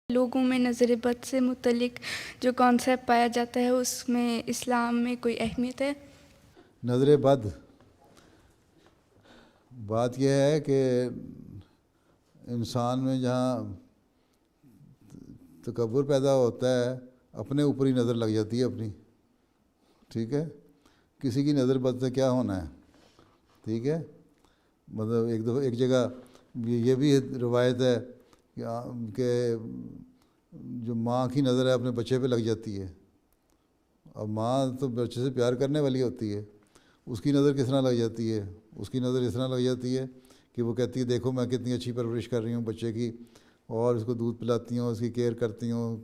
لوگوں میں نظر بد سے متعلق جو کانسیپٹ پایا جاتا ہے اس میں اسلام میں کوئی اہمیت ہے؟ نظر بد، بات یہ ہے کہ انسان میں جہاں تکبر پیدا ہوتا ہے اپنے اوپر ہی نظر لگ جاتی ہے اپنی، ٹھیک ہے. کسی کی نظر بد سے کیا ہونا ہے، ٹھیک ہے. مطلب ایک دفعہ ایک جگہ یہ بھی روایت ہے کہ جو ماں کی نظر ہے اپنے بچے پہ لگ جاتی ہے. اب ماں تو بچے سے پیار کرنے والی ہوتی ہے، اس کی نظر کس طرح لگ جاتی ہے؟ اس کی نظر اس طرح لگ جاتی ہے کہ وہ کہتی ہے دیکھو میں کتنی اچھی پرورش کر رہی ہوں بچے کی، اور اس کو دودھ پلاتی ہوں، اس کی کیئر کرتی ہوں،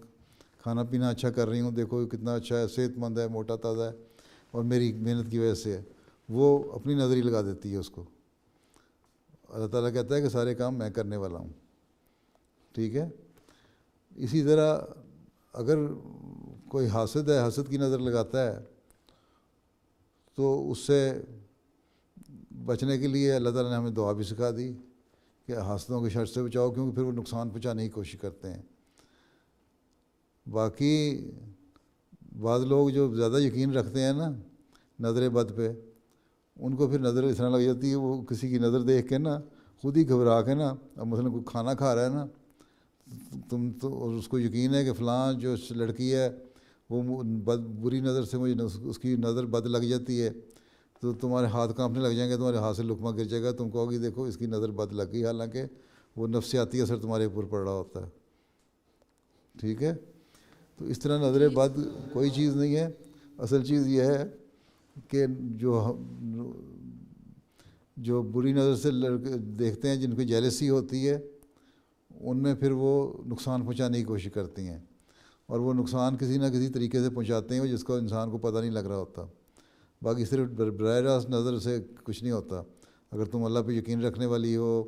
کھانا پینا اچھا کر رہی ہوں، دیکھو کتنا اچھا ہے، صحت مند ہے، موٹا تازہ ہے، اور میری محنت کی وجہ سے ہے. وہ اپنی نظر ہی لگا دیتی ہے اس کو. اللہ تعالیٰ کہتا ہے کہ سارے کام میں کرنے والا ہوں، ٹھیک ہے. اسی طرح اگر کوئی حاسد ہے، حسد کی نظر لگاتا ہے تو اس سے بچنے کے لیے اللہ تعالیٰ نے ہمیں دعا بھی سکھا دی کہ حاسدوں کے شر سے بچاؤ، کیونکہ پھر وہ نقصان پہنچانے کی کوشش کرتے ہیں. باقی بعض لوگ جو زیادہ یقین رکھتے ہیں نا نظر بد پہ، ان کو پھر نظر اس طرح لگ جاتی ہے، وہ کسی کی نظر دیکھ کے نا خود ہی گھبرا کے نا، اب مثلا کوئی کھانا کھا رہا ہے نا تم تو، اور اس کو یقین ہے کہ فلاں جو لڑکی ہے وہ بری نظر سے مجھے اس کی نظر بد لگ جاتی ہے، تو تمہارے ہاتھ کانپنے لگ جائیں گے، تمہارے ہاتھ سے لقمہ گر جائے گا، تم کہو گی دیکھو اس کی نظر بد لگ گئی، حالانکہ وہ نفسیاتی اثر تمہارے اوپر پڑ رہا ہوتا ہے، ٹھیک ہے. تو اس طرح نظر بد کوئی چیز نہیں ہے. اصل چیز یہ ہے کہ جو بری نظر سے لڑکے دیکھتے ہیں، جن کو جیلسی ہوتی ہے، ان میں پھر وہ نقصان پہنچانے کی کوشش کرتی ہیں، اور وہ نقصان کسی نہ کسی طریقے سے پہنچاتے ہیں جس کو انسان کو پتہ نہیں لگ رہا ہوتا. باقی صرف براہ راست نظر سے کچھ نہیں ہوتا. اگر تم اللہ پہ یقین رکھنے والی ہو،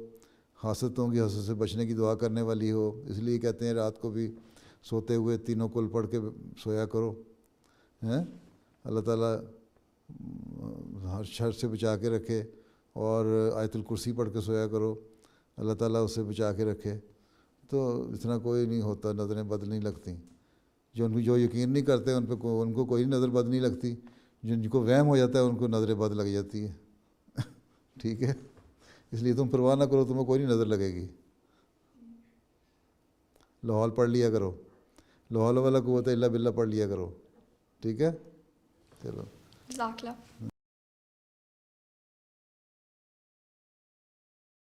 حاسدوں کی حسد سے بچنے کی دعا کرنے والی ہو، اس لیے کہتے ہیں رات کو بھی سوتے ہوئے تینوں کل پڑھ کے سویا کرو، ہیں اللہ تعالیٰ ہر شر سے بچا کے رکھے، اور آیت الکرسی پڑھ کے سویا کرو، اللہ تعالیٰ اس سے بچا کے رکھے. تو اتنا کوئی نہیں ہوتا، نظریں بد نہیں لگتی. جو یقین نہیں کرتے ان کو کوئی نظر بد نہیں لگتی. جن کو وہم ہو جاتا ہے ان کو نظر بد لگ جاتی ہے. ٹھیک ہے، اس لیے تم پرواہ نہ کرو، تمہیں کوئی نہیں نظر لگے گی. لاحول پڑھ لیا کرو، لاحول والا قوت الا باللہ پڑھ لیا کرو، ٹھیک ہے. چلو. جزاک اللہ.